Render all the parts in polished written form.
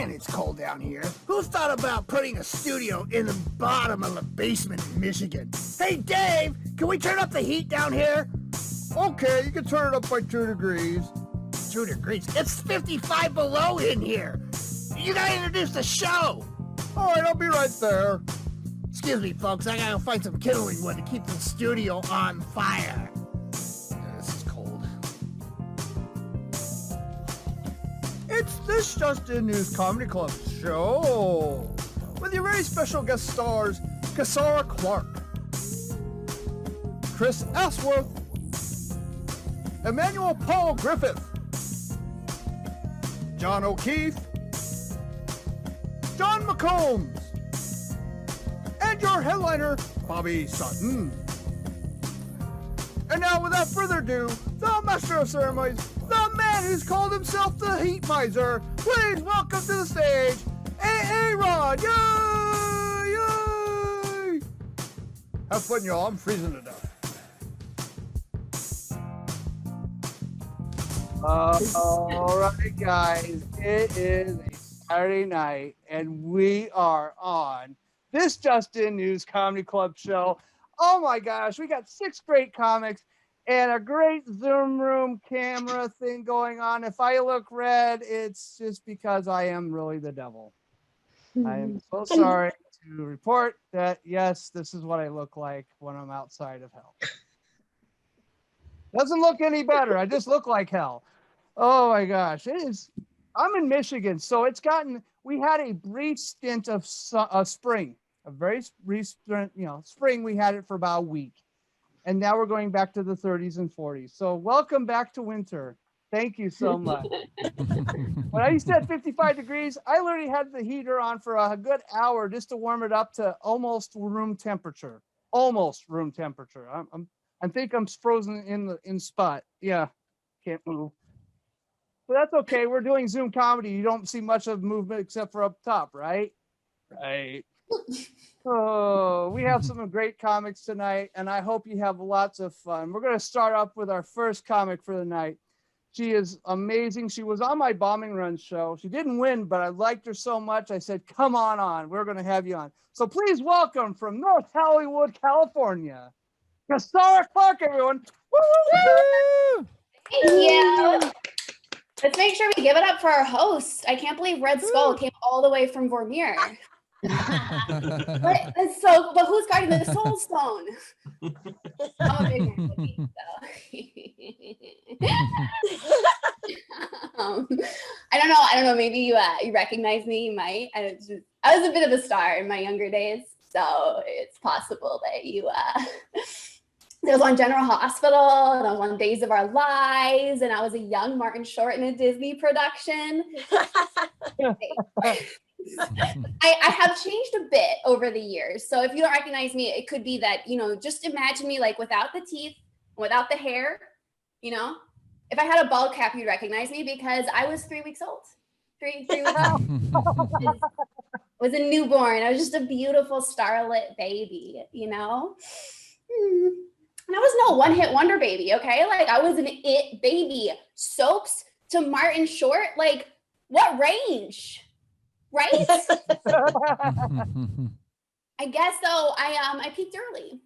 Man, it's cold down here. Who thought about putting a studio in the bottom of a basement in Michigan? Hey, Dave, can we turn up the heat down here? Okay, you can turn it up by 2 degrees. 2 degrees? It's 55 below in here. You gotta introduce the show. All right, I'll be right there. Excuse me, folks. I gotta find some kindling wood to keep the studio on fire. This is cold. It's this Just In News Comedy Club show with your very special guest stars, Casara Clark, Chris Ashworth, Emmanuel Paul Griffith, John O'Keefe, John McCombs, and your headliner, Bobby Sutton. And now, without further ado, the master of ceremonies, the man who's called himself the Heat Miser, please welcome to the stage, Aaron! Yay! Yay! Have fun, y'all. I'm freezing to death. All right, guys. It is a Saturday night, and we are on this Just In News Comedy Club show. Oh my gosh, we got 6 great comics and a great Zoom room camera thing going on. If I look red, it's just because I am really the devil. I am so sorry to report that, yes, this is what I look like when I'm outside of hell. Doesn't look any better. I just look like hell. Oh my gosh, it is. I'm in Michigan, so it's gotten. We had a brief stint of spring, a very brief stint. Spring. We had it for about a week, and now we're going back to the 30s and 40s. So welcome back to winter. Thank you so much. When I said 55 degrees, I literally had the heater on for a good hour just to warm it up to almost room temperature. Almost room temperature. I think I'm frozen in spot. Yeah, can't move. But that's okay. We're doing Zoom comedy. You don't see much of movement except for up top, right? Right. Oh, we have some great comics tonight, and I hope you have lots of fun. We're going to start off with our first comic for the night. She is amazing. She was on my Bombing Run show. She didn't win, but I liked her so much. I said, come on. We're going to have you on. So please welcome from North Hollywood, California, Casara Clark, everyone. Woo! Thank you. Let's make sure we give it up for our host. I can't believe Red Skull came all the way from Vormir. But who's guarding the Soul Stone? I'm a big fan, so. I don't know. Maybe you recognize me. You might. I was a bit of a star in my younger days, so it's possible that you. It was on General Hospital, and I was on Days of Our Lives, and I was a young Martin Short in a Disney production. I have changed a bit over the years. So if you don't recognize me, it could be that, just imagine me like without the teeth, without the hair, If I had a bald cap, you'd recognize me because I was 3 weeks old. 3 weeks old. I was a newborn. I was just a beautiful starlit baby, And I was no one-hit wonder baby, okay? Like, I was an it baby. Soaps to Martin Short, like, what range, right? I guess, though, I peaked early.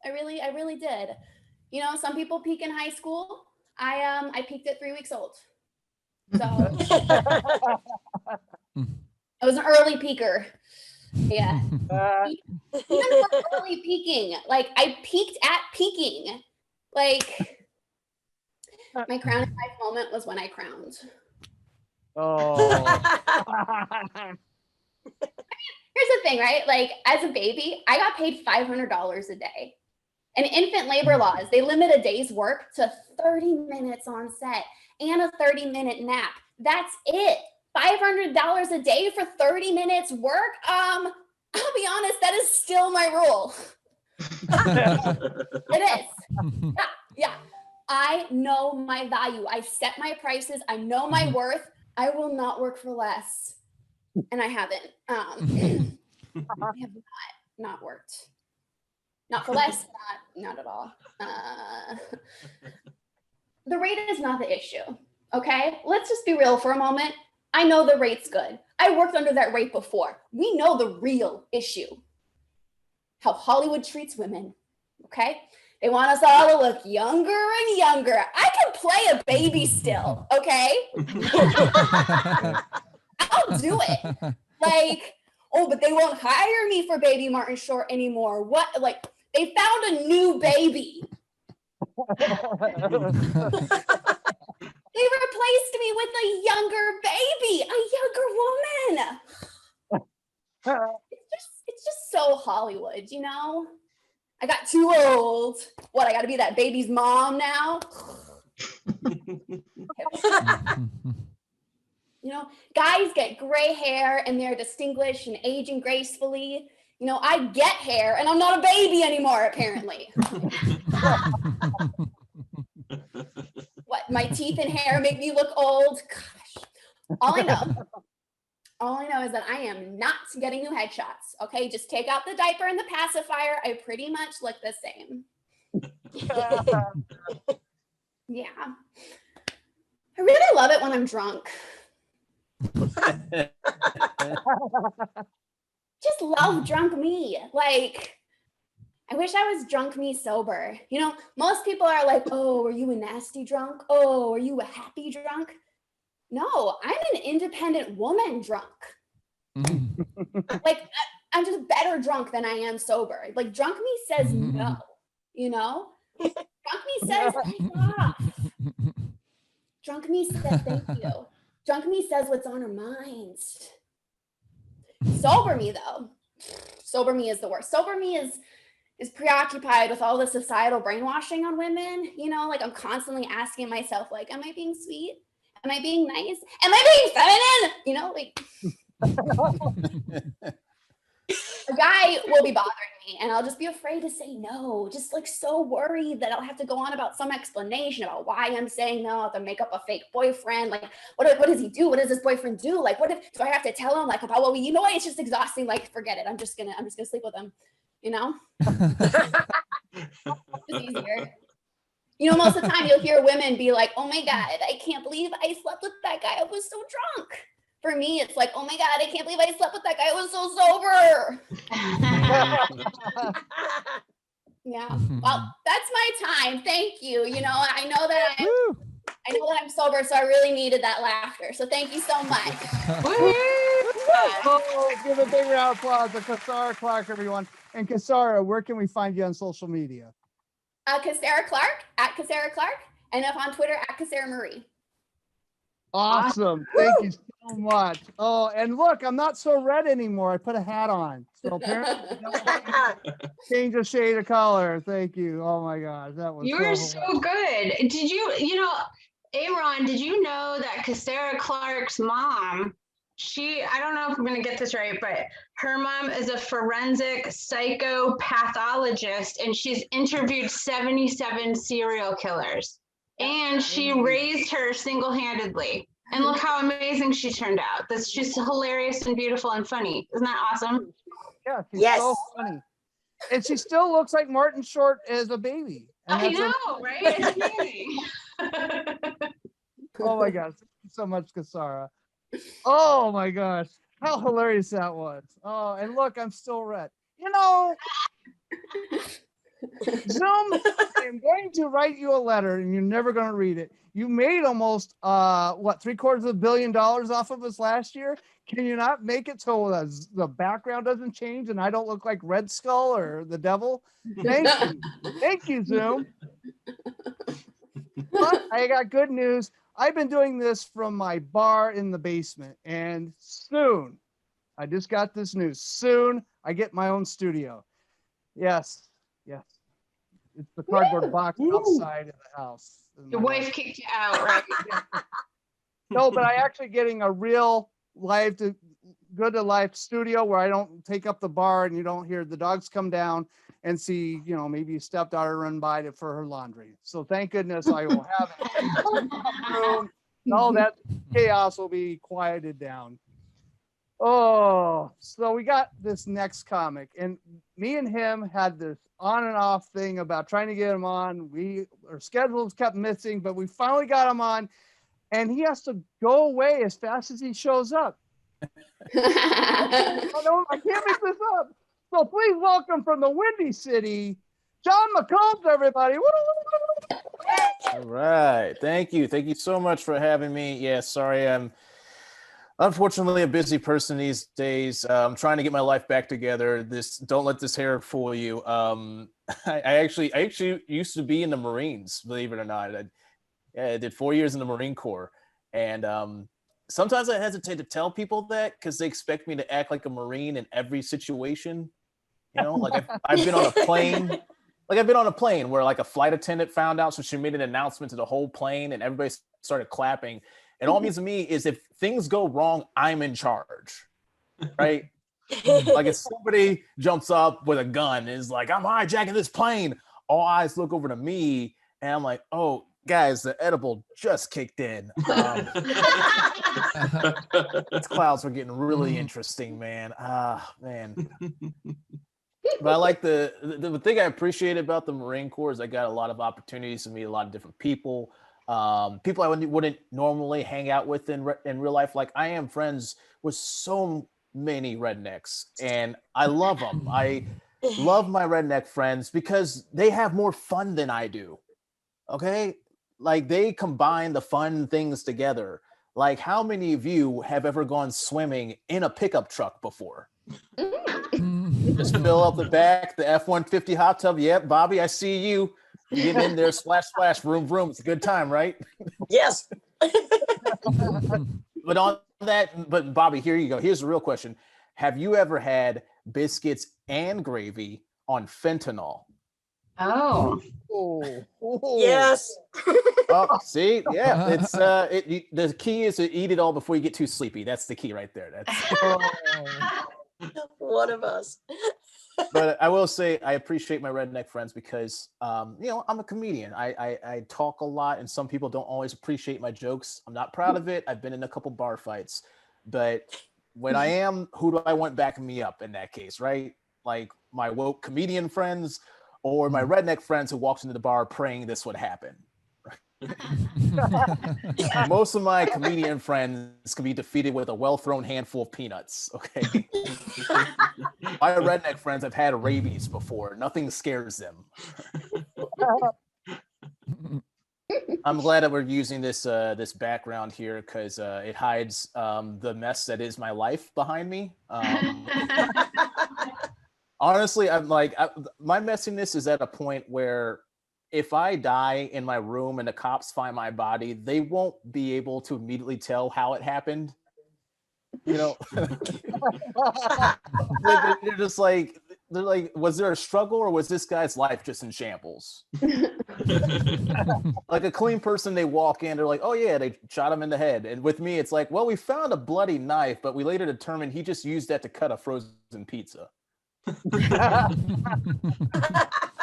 I really did. Some people peak in high school. I peaked at 3 weeks old. So I was an early peaker. Yeah. Even for early peaking, like I peaked at peaking. Like my crown in life moment was when I crowned. Oh. Here's the thing, right? Like as a baby, I got paid $500 a day. And infant labor laws, they limit a day's work to 30 minutes on set and a 30-minute nap. That's it. $500 a day for 30 minutes work? I'll be honest, that is still my rule. It is. Yeah. I know my value. I set my prices. I know my worth. I will not work for less. And I haven't. I have not worked. Not for less, not at all. The rate is not the issue. Okay, let's just be real for a moment. I know the rate's good. I worked under that rate before. We know the real issue. How Hollywood treats women, okay? They want us all to look younger and younger. I can play a baby still, okay? I'll do it. Like, oh, but they won't hire me for Baby Martin Short anymore. What? Like, they found a new baby. They replaced me with a younger baby, a younger woman. It's just so Hollywood, you know? I got too old. What, I got to be that baby's mom now? You know, guys get gray hair and they're distinguished and aging gracefully. You know, I get hair and I'm not a baby anymore, apparently. What, my teeth and hair make me look old? Gosh, all I know is that I am not getting new headshots. Okay, just take out the diaper and the pacifier. I pretty much look the same. Yeah. I really love it when I'm drunk. Just love drunk me. Like, I wish I was drunk me sober. You know, most people are like, oh, are you a nasty drunk? Oh, are you a happy drunk? No, I'm an independent woman drunk. Like, I'm just better drunk than I am sober. Like, drunk me says no, you know? Drunk me says pick off. Drunk me says thank you. Drunk me says what's on her mind. Sober me, though. Sober me is the worst. Sober me is preoccupied with all the societal brainwashing on women. You know, like, I'm constantly asking myself, like, am I being sweet? Am I being nice? Am I being feminine? You know, like, a guy will be bothering me and I'll just be afraid to say no. Just like so worried that I'll have to go on about some explanation about why I'm saying no. I'll have to make up a fake boyfriend. Like, what does he do? What does this boyfriend do? Like, what if, do I have to tell him like about what we, you know what? It's just exhausting. Like, forget it. I'm just gonna sleep with him, you know? It's easier. You know, most of the time you'll hear women be like, oh my God, I can't believe I slept with that guy. I was so drunk. For me, it's like, oh my God, I can't believe I slept with that guy. I was so sober. Yeah. Well, that's my time. Thank you. You know, I know that I'm sober, so I really needed that laughter. So thank you so much. Oh, give a big round of applause to Casara Clark, everyone. And Casara, where can we find you on social media? Casara Clark, at Casara Clark, and up on Twitter at Casara Marie. Awesome. Thank you so much. Oh, and look, I'm not so red anymore. I put a hat on. So apparently change a shade of color. Thank you. Oh my gosh. That was You're so good. Did you know, Aaron, did you know that Casara Clark's mom, I don't know if I'm going to get this right, but her mom is a forensic psychopathologist and she's interviewed 77 serial killers. And she raised her single-handedly. And look how amazing she turned out. She's hilarious and beautiful and funny. Isn't that awesome? Yeah, she's so funny. And she still looks like Martin Short as a baby. And I know, right? It's amazing. Oh my gosh. Thank you so much, Casara. Oh my gosh. How hilarious that was. Oh, and look, I'm still red. You know, Zoom, I'm going to write you a letter and you're never going to read it. You made almost, $750 million off of us last year. Can you not make it so the background doesn't change and I don't look like Red Skull or the devil? Thank you. Thank you, Zoom. But I got good news. I've been doing this from my bar in the basement, and soon, I just got this news. Soon, I get my own studio. Yes. It's the cardboard box outside of the house. Your wife kicked you out, right? No, but I actually getting a real good to life studio where I don't take up the bar and you don't hear the dogs come down and see, you know, maybe a stepdaughter run by for her laundry. So thank goodness I will have it. All that chaos will be quieted down. Oh, so we got this next comic, and me and him had this on and off thing about trying to get him on. Our schedules kept missing, but we finally got him on, and he has to go away as fast as he shows up. I can't make this up. So please welcome from the Windy City, John McCombs, everybody. All right. Thank you. Thank you so much for having me. Yeah, sorry, I'm unfortunately a busy person these days. I'm trying to get my life back together. Don't let this hair fool you. I actually used to be in the Marines, believe it or not. I did 4 years in the Marine Corps. And sometimes I hesitate to tell people that because they expect me to act like a Marine in every situation. You know, like I've been on a plane. Like I've been on a plane where like a flight attendant found out, so she made an announcement to the whole plane and everybody started clapping. And all it means to me is if things go wrong, I'm in charge, right? Like if somebody jumps up with a gun and is like, I'm hijacking this plane, all eyes look over to me and I'm like, oh, guys, the edible just kicked in. These clouds were getting really interesting, man. Man. But I like the thing I appreciate about the Marine Corps is I got a lot of opportunities to meet a lot of different people. People I wouldn't normally hang out with in real life. Like I am friends with so many rednecks and I love them. I love my redneck friends because they have more fun than I do. Okay. Like they combine the fun things together. Like how many of you have ever gone swimming in a pickup truck before? Just fill up the back, the F-150 hot tub. Yep, Bobby, I see you. You get in there, splash, splash, vroom, vroom. It's a good time, right? Yes. But on that, but Bobby, here you go. Here's the real question. Have you ever had biscuits and gravy on fentanyl? Oh. Yes. Oh, see, yeah, it's the key is to eat it all before you get too sleepy. That's the key right there. That's One of us. But I will say I appreciate my redneck friends because you know, I'm a comedian. I talk a lot and some people don't always appreciate my jokes. I'm not proud of it. I've been in a couple bar fights, but when I am, who do I want backing me up in that case, right? Like my woke comedian friends or my redneck friends who walks into the bar praying this would happen. Most of my comedian friends can be defeated with a well-thrown handful of peanuts. Okay. My redneck friends have had rabies before. Nothing scares them. I'm glad that we're using this this background here because it hides the mess that is my life behind me. Honestly, I'm like my messiness is at a point where if I die in my room and the cops find my body, they won't be able to immediately tell how it happened. You know, they're just like, was there a struggle or was this guy's life just in shambles? Like a clean person, they walk in, they're like, oh yeah, they shot him in the head. And with me, it's like, well, we found a bloody knife, but we later determined he just used that to cut a frozen pizza.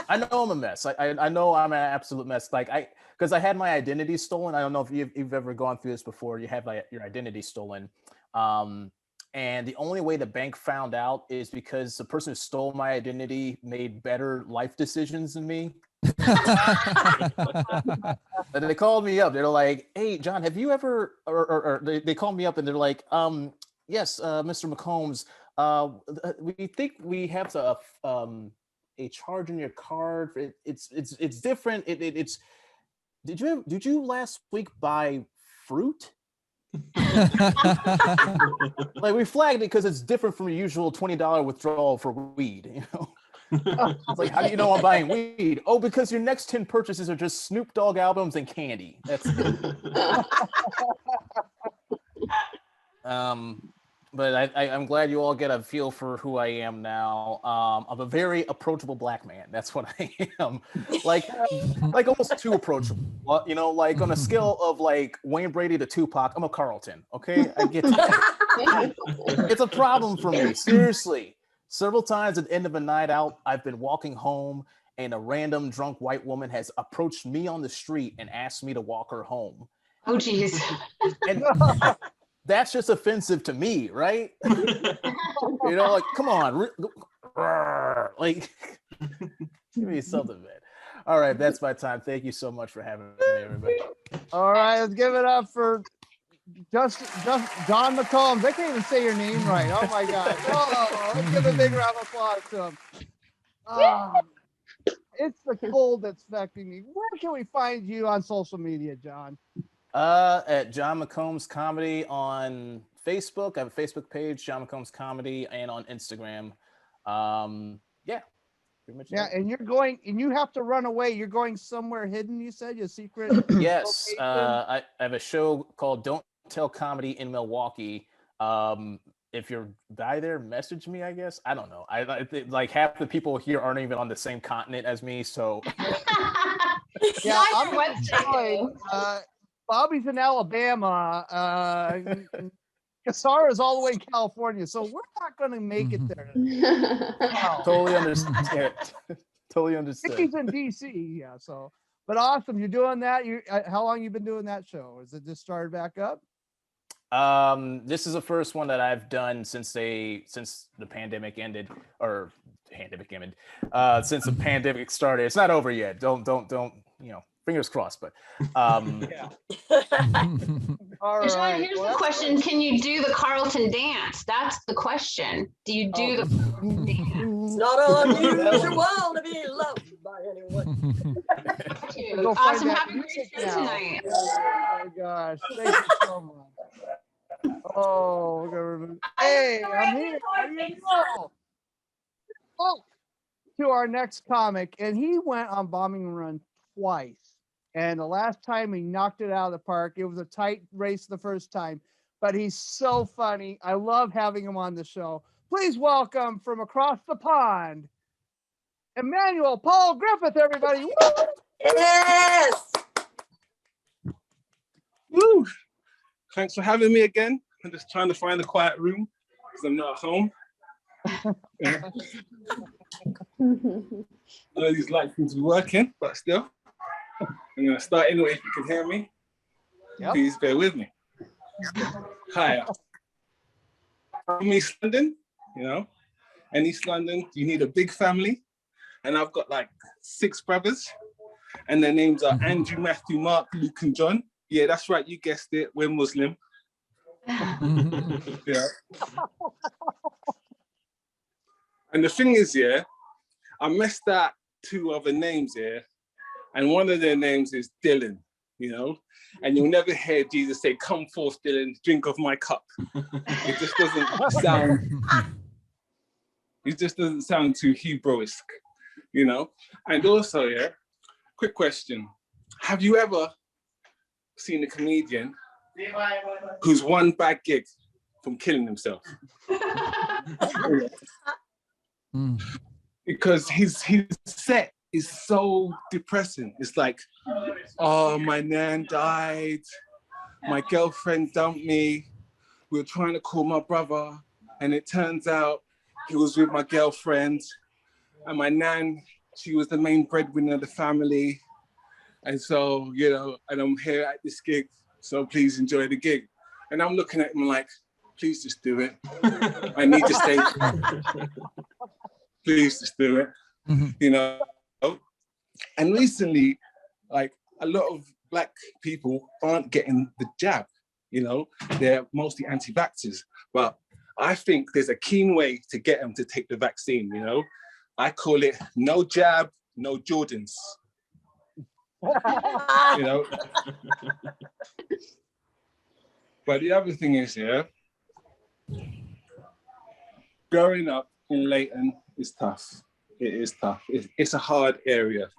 I know I'm a mess. I know I'm an absolute mess. Like because I had my identity stolen. I don't know if you've ever gone through this before. You have your identity stolen. And the only way the bank found out is because the person who stole my identity made better life decisions than me. And they called me up. They're like, hey, John, have you ever, or they called me up and they're like, yes, Mr. McCombs, we think we have a charge on your card. It's different. It's did you last week buy fruit? Like we flagged it because it's different from your usual $20 withdrawal for weed, you know. It's like, how do you know I'm buying weed? Oh, because your next 10 purchases are just Snoop Dogg albums and candy. That's it. But I'm glad you all get a feel for who I am now. I'm a very approachable black man. That's what I am. Like almost too approachable. You know, like on a scale of like Wayne Brady to Tupac, I'm a Carlton. Okay, I get that. It's a problem for me. Seriously, several times at the end of a night out, I've been walking home and a random drunk white woman has approached me on the street and asked me to walk her home. Oh, geez. And that's just offensive to me, right? You know, like, come on, like, give me something, man. All right, that's my time. Thank you so much for having me, everybody. All right, let's give it up for just John McCombs. I can't even say your name right. Oh my God. Oh, let's give a big round of applause to him. It's the cold that's affecting me. Where can we find you on social media, John? At John McCombs Comedy on Facebook. I have a Facebook page, John McCombs Comedy, and on Instagram. Yeah, pretty much. Yeah, and you're going, and you have to run away. You're going somewhere hidden. You said your secret. Yes, location? I have a show called Don't Tell Comedy in Milwaukee. If you're by there, message me. I guess I don't know. I think like half the people here aren't even on the same continent as me, so. Yeah, I'm going to join. Bobby's in Alabama. Casara is all the way in California, so we're not going to make it there. Wow. Totally understand. Totally understand. Vickie's in DC, yeah. So, but awesome, you're doing that. You, how long you been doing that show? Is it just started back up? This is the first one that I've done since the pandemic ended, or since the pandemic started. It's not over yet. Don't fingers crossed, but Yeah. All John, right. here's Well, the question. Can you do the Carlton dance? That's the question. Do you do the Carlton dance? It's not unusual to be loved by anyone. Go find Awesome. that Have a great music show now. tonight. Oh my gosh. Thank you so much. Oh, we're gonna remove. Hey, I'm here. How do you know? Oh, to our next comic, and he went on Bombing Run twice. And the last time he knocked it out of the park. It was a tight race the first time, but he's so funny. I love having him on the show. Please welcome from across the pond, Emmanuel Paul Griffith, everybody. Woo! Yes. Woo! Thanks for having me again. I'm just trying to find a quiet room because I'm not at home. Yeah. None of these lights seem to be working, but still. I'm going to start anyway if you can hear me. Yep. Please bear with me. Hi. I'm East London, and East London, you need a big family. And I've got like 6 brothers, and their names are Andrew, Matthew, Mark, Luke, and John. Yeah, that's right. You guessed it. We're Muslim. Yeah. And the thing is, yeah, I messed up 2 other names here, and one of their names is Dylan, and you'll never hear Jesus say, "Come forth, Dylan, drink of my cup." It just doesn't sound. It just doesn't sound too Hebrewisk, And also, yeah, quick question: have you ever seen a comedian who's one bad gig from killing himself? Because his set is so depressing. It's like, oh, my nan died, my girlfriend dumped me, we were trying to call my brother, and it turns out he was with my girlfriend, and my nan, she was the main breadwinner of the family. And so, and I'm here at this gig, so please enjoy the gig. And I'm looking at him like, please just do it. I need to stay. Please just do it, And recently, like, a lot of Black people aren't getting the jab, they're mostly anti-vaxxers. But I think there's a keen way to get them to take the vaccine, I call it no jab, no Jordans. But the other thing is, growing up in Leighton is tough. It is tough. It's a hard area,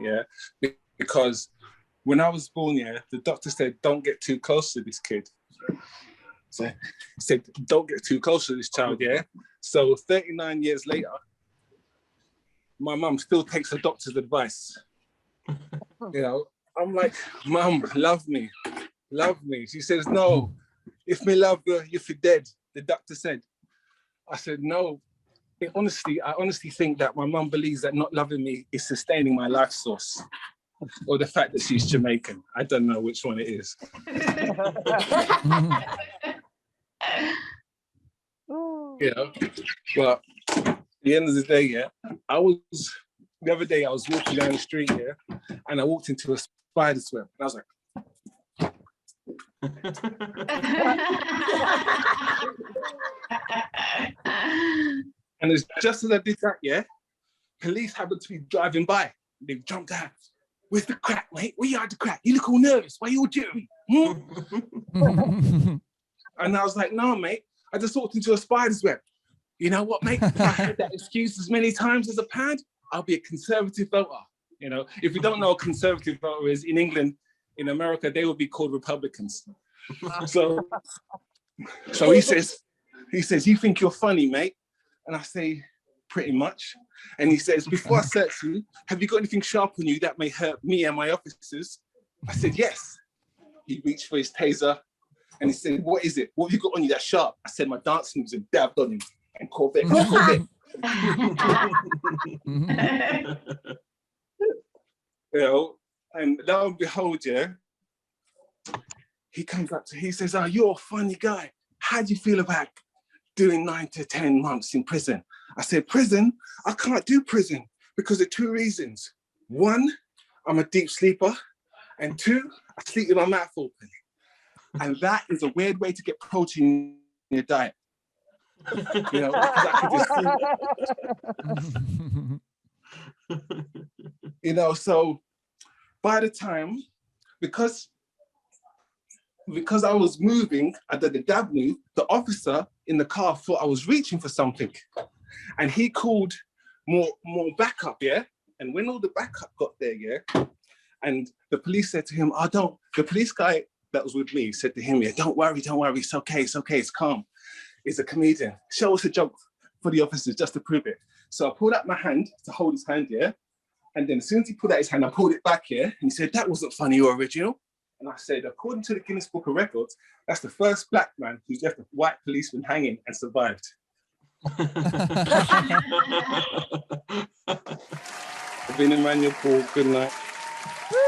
because when I was born, the doctor said, don't get too close to this kid. So he said, don't get too close to this child, So 39 years later, my mum still takes the doctor's advice. I'm like, Mum, love me. She says, no, if me love you, you're dead, the doctor said. I said, no. I honestly think that my mum believes that not loving me is sustaining my life source, or the fact that she's Jamaican. I don't know which one it is. But at the end of the day, the other day I was walking down the street, and I walked into a spider's web, and I was like, And it's just as I did that, yeah, police happened to be driving by. They jumped out. Where's the crack, mate? Where you at the crack? You look all nervous. Why you all jittery? And I was like, no, mate. I just walked into a spider's web. You know what, mate? If I heard that excuse as many times as a pound, I'll be a conservative voter. You know, if you don't know what a conservative voter is, in England, in America, they will be called Republicans. So he says, you think you're funny, mate? And I say, pretty much. And he says, before I search you, have you got anything sharp on you that may hurt me and my officers? I said, yes. He reached for his taser and he said, what is it? What have you got on you that's sharp? I said, my dance moves, and dabbed on him. And Corvette. You know, and lo and behold, yeah, he comes up to, he says, oh, you're a funny guy. How do you feel about doing 9 to 10 months in prison? I said, prison? I can't do prison because of 2 reasons. 1, I'm a deep sleeper. And 2, I sleep with my mouth open. And that is a weird way to get protein in your diet. You know, you know, so by the time, because I was moving, I did the dab move, the officer in the car thought I was reaching for something. And he called more backup, yeah? And when all the backup got there, yeah, and the police said to him, the police guy that was with me said to him, yeah, don't worry, it's okay, it's calm. He's a comedian. Show us a joke for the officers just to prove it. So I pulled out my hand to hold his hand, yeah? And then as soon as he pulled out his hand, I pulled it back, yeah? And he said, that wasn't funny or original. And I said, according to the Guinness Book of Records, that's the first black man who's left a white policeman hanging and survived. I've been Emmanuel, Paul. Good night.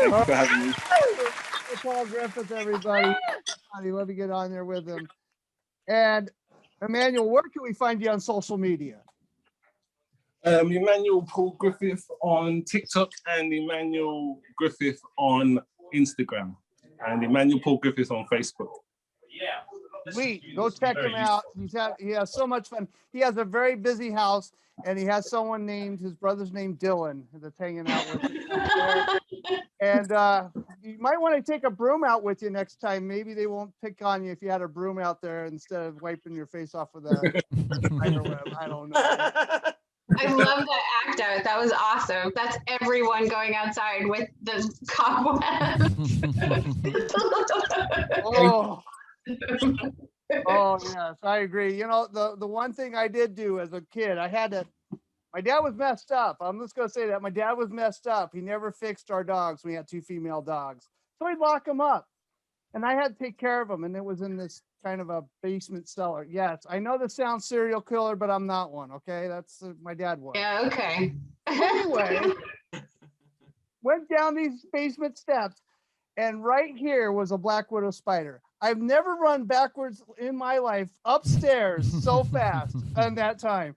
Thank you for having me. Paul Griffith, everybody. Let me get on there with him. And Emmanuel, where can we find you on social media? Emmanuel Paul Griffith on TikTok and Emmanuel Griffith on Instagram and Emmanuel Paul Griffith on Facebook. Sweet. Go check him out. He has so much fun. He has a very busy house, and he has someone named, his brother's named Dylan, that's hanging out with him. And you might want to take a broom out with you next time. Maybe they won't pick on you if you had a broom out there instead of wiping your face off with a spider web. I don't know. I love that act out. That was awesome. That's everyone going outside with the cobwebs. Oh yes, I agree. You know, the one thing I did do as a kid, my dad was messed up. I'm just gonna say that my dad was messed up. He never fixed our dogs. We had 2 female dogs, so he'd lock them up, and I had to take care of them. And it was in this kind of a basement cellar. Yes, I know this sounds serial killer, but I'm not one. Okay, that's my dad was. Yeah. Okay. Anyway, went down these basement steps, and right here was a black widow spider. I've never run backwards in my life upstairs so fast in that time.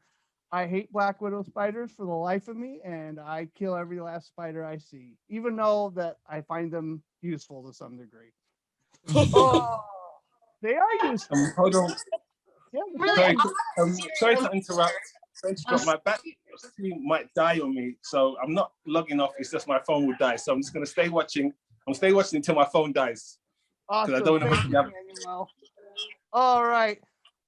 I hate black widow spiders for the life of me, and I kill every last spider I see, even though that I find them useful to some degree. Oh, they are useful. Hold on. Yeah, Really? Sorry to interrupt. My battery might die on me, so I'm not logging off. It's just my phone will die. So I'm just going to stay watching. I'm stay watching until my phone dies. Awesome. I don't know. All right.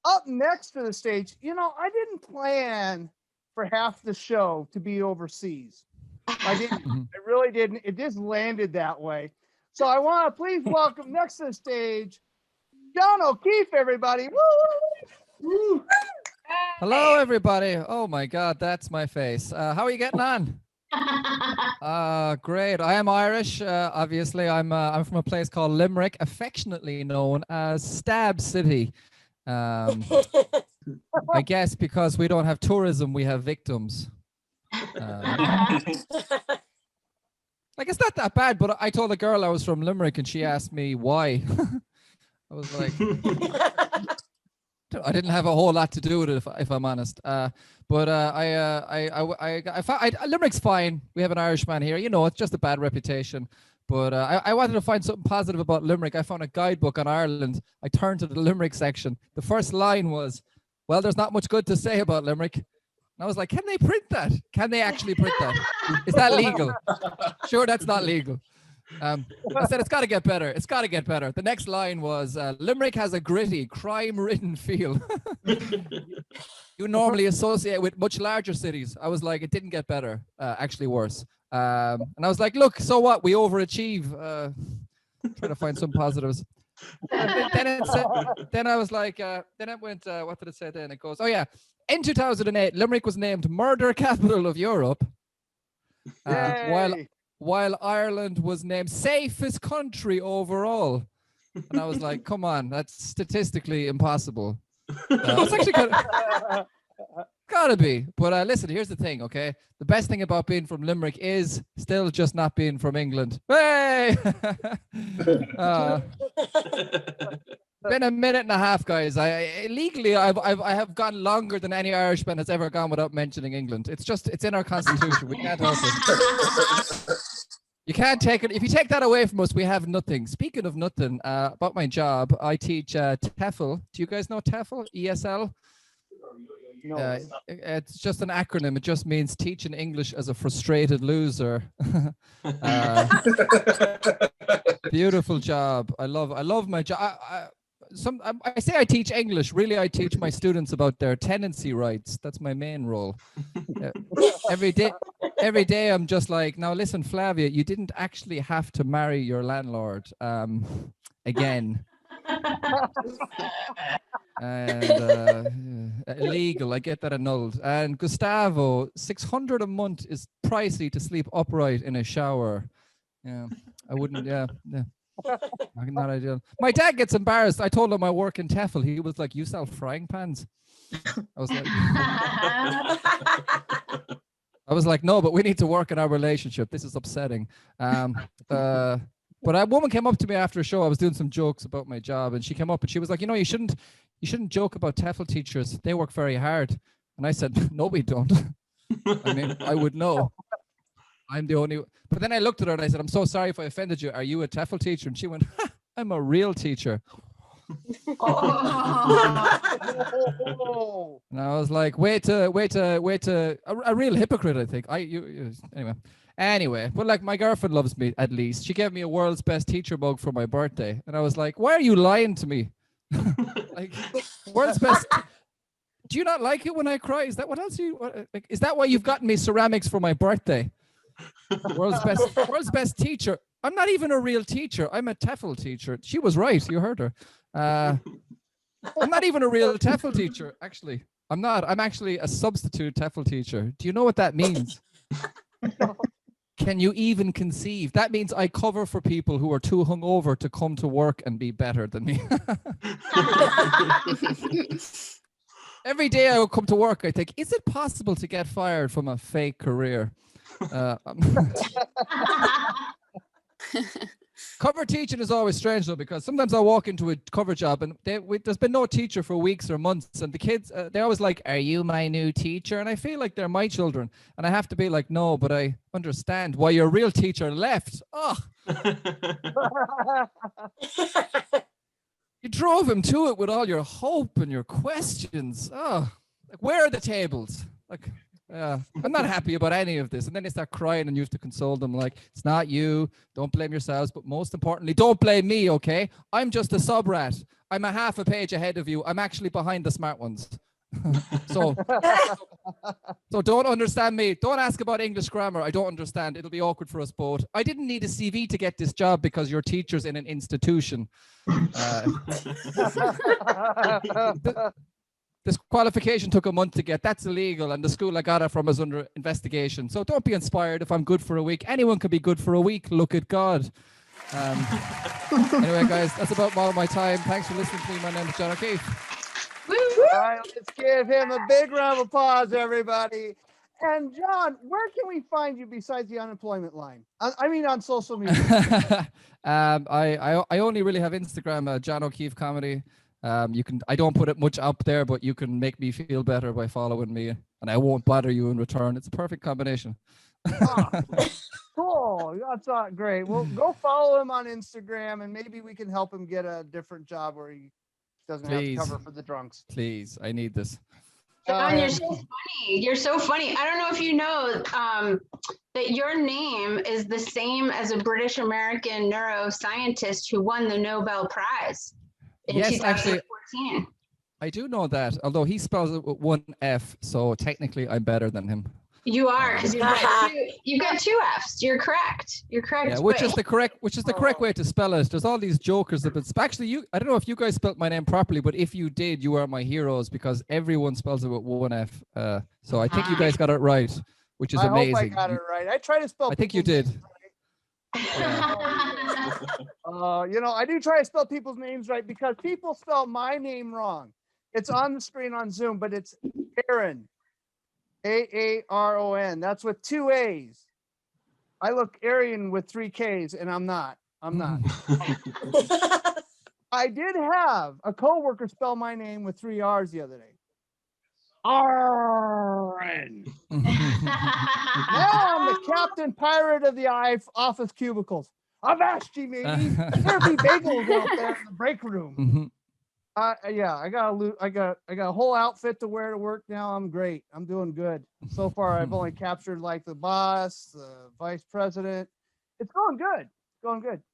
Up next to the stage, you know, I didn't plan for half the show to be overseas. I didn't. I really didn't. It just landed that way. So I want to please welcome next to the stage, John O'Keefe, everybody. Woo! Woo! Hello, everybody. Oh my God, that's my face. How are you getting on? Great. I am Irish. Obviously, I'm from a place called Limerick, affectionately known as Stab City. I guess because we don't have tourism, we have victims. Like, it's not that bad, but I told a girl I was from Limerick and she asked me why. I was like, I didn't have a whole lot to do with it, if I'm honest. Limerick's fine. We have an Irishman here. You know, it's just a bad reputation. But I wanted to find something positive about Limerick. I found a guidebook on Ireland. I turned to the Limerick section. The first line was, well, there's not much good to say about Limerick. And I was like, can they print that? Can they actually print that? Is that legal? Sure, that's not legal. I said, it's got to get better. It's got to get better. The next line was, Limerick has a gritty, crime-ridden feel. You normally associate with much larger cities. I was like, it didn't get better, actually worse. And I was like, look, so what? We overachieve. Try to find some positives. Then I was like, then it went, what did it say then? It goes, oh yeah, in 2008, Limerick was named murder capital of Europe. While Ireland was named safest country overall. And I was like, come on, that's statistically impossible. It's actually gotta be. But listen, here's the thing, okay? The best thing about being from Limerick is still just not being from England. Hey! Been a minute and a half, guys. Legally, I have gone longer than any Irishman has ever gone without mentioning England. It's in our constitution. We can't help it. You can't take it. If you take that away from us, we have nothing. Speaking of nothing, about my job, I teach TEFL. Do you guys know TEFL? ESL? No. It's just an acronym. It just means teaching English as a frustrated loser. Beautiful job. I love my job. I say I teach English. Really, I teach my students about their tenancy rights. That's my main role. Every day, I'm just like, now listen, Flavia, you didn't actually have to marry your landlord again. And illegal. I get that annulled. And Gustavo, 600 a month is pricey to sleep upright in a shower. Yeah, I wouldn't. Yeah. Not ideal. My dad gets embarrassed. I told him I work in TEFL. He was like, "You sell frying pans?" I was like, "No, but we need to work in our relationship. This is upsetting." But a woman came up to me after a show. I was doing some jokes about my job, and she came up and she was like, "You know, you shouldn't joke about TEFL teachers. They work very hard." And I said, "No, we don't." I mean, I would know. I'm the only. But then I looked at her and I said, "I'm so sorry if I offended you. Are you a TEFL teacher?" And she went, "I'm a real teacher." And I was like, wait to a real hypocrite, I think. Anyway, but like my girlfriend loves me at least. She gave me a world's best teacher mug for my birthday. And I was like, why are you lying to me? Like, world's best. Do you not like it when I cry? Is that what else is that why you've gotten me ceramics for my birthday? World's best teacher. I'm not even a real teacher. I'm a TEFL teacher. She was right. You heard her. I'm not even a real TEFL teacher. Actually, I'm not. I'm actually a substitute TEFL teacher. Do you know what that means? Can you even conceive? That means I cover for people who are too hungover to come to work and be better than me. Every day I would come to work, I think, is it possible to get fired from a fake career? Cover teaching is always strange though, because sometimes I walk into a cover job and there's been no teacher for weeks or months, and the kids they're always like, "Are you my new teacher?" And I feel like they're my children, and I have to be like, "No, but I understand why your real teacher left." Oh, you drove him to it with all your hope and your questions. Oh, like, where are the tables? Like, I'm not happy about any of this. And then they start crying and you have to console them like, it's not you, don't blame yourselves, but most importantly, don't blame me, okay? I'm just a subrat. I'm a half a page ahead of you. I'm actually behind the smart ones. So don't understand me. Don't ask about English grammar. I don't understand. It'll be awkward for us both. I didn't need a CV to get this job because you're teachers in an institution. This qualification took a month to get. That's illegal, and the school I got it from is under investigation. So don't be inspired if I'm good for a week. Anyone can be good for a week. Look at God. Anyway, guys, that's about all my time. Thanks for listening to me. My name is John O'Keefe. All right, let's give him a big round of applause, everybody. And John, where can we find you besides the unemployment line? I mean, on social media. I only really have Instagram, John O'Keefe Comedy. I don't put it much up there, but you can make me feel better by following me, and I won't bother you in return. It's a perfect combination. Ah, cool. That's great. Well, go follow him on Instagram, and maybe we can help him get a different job where he doesn't have to Please. cover for the drunks. Please, I need this. John, you're so funny. You're so funny. I don't know if you know that your name is the same as a British American neuroscientist who won the Nobel Prize in Yes, actually, 2014. I do know that, although he spells it with one F, so technically I'm better than him. You are, because you've got two Fs. You're correct. You're correct. Yeah, which is the correct way to spell it. There's all these jokers that, but actually, I don't know if you guys spelled my name properly, but if you did, you are my heroes because everyone spells it with one F. So I think you guys got it right, which is amazing. I hope I got it right. I try to spell. I think you did. I do try to spell people's names right because people spell my name wrong. It's on the screen on Zoom, but it's Aaron. Aaron. That's with 2 A's. I look Aryan with 3 K's, and I'm not. I did have a coworker spell my name with 3 R's the other day. Aaron. Now I'm the Captain Pirate of the office cubicles. Avast ye, matey. There be bagels out there in the break room. I got a whole outfit to wear to work now. I'm great. I'm doing good. So far, I've only captured like the boss, the vice president. It's going good.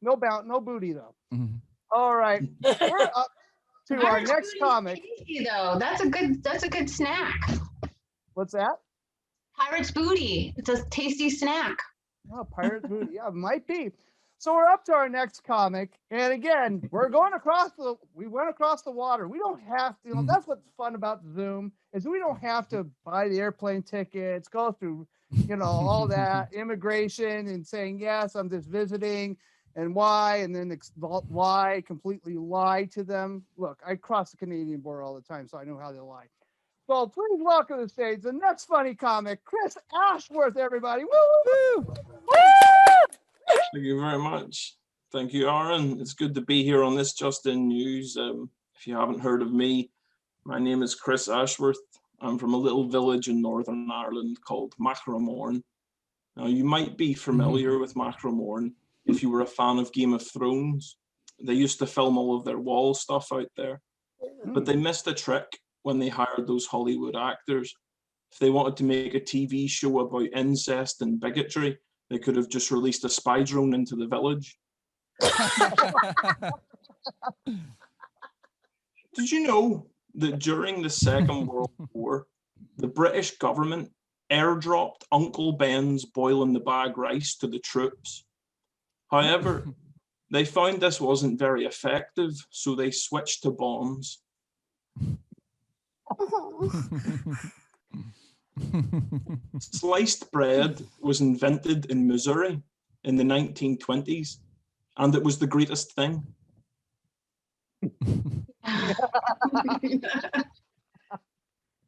No booty though. All right, we're up to our next comic. Tasty, though. That's a good snack. What's that? Pirate's booty. It's a tasty snack. Oh, pirate's booty. Yeah, it might be. So we're up to our next comic, and again, we went across the water. We don't have to. That's what's fun about Zoom is we don't have to buy the airplane tickets, go through, all that immigration and saying yes, I'm just visiting, and why, and then why completely lie to them. Look, I cross the Canadian border all the time, so I know how they lie. So please welcome to the stage the next funny comic, Chris Ashworth. Everybody, woo woo woo! Thank you very much. Thank you, Aaron. It's good to be here on this Just In News. If you haven't heard of me, my name is Chris Ashworth. I'm from a little village in Northern Ireland called Macromorn. Now, you might be familiar with Macromorn if you were a fan of Game of Thrones. They used to film all of their wall stuff out there, but they missed a trick when they hired those Hollywood actors. If they wanted to make a TV show about incest and bigotry, they could have just released a spy drone into the village. Did you know that during the Second World War, the British government airdropped Uncle Ben's boil-in-the-bag rice to the troops? However, they found this wasn't very effective, so they switched to bombs. Sliced bread was invented in Missouri in the 1920s, and it was the greatest thing.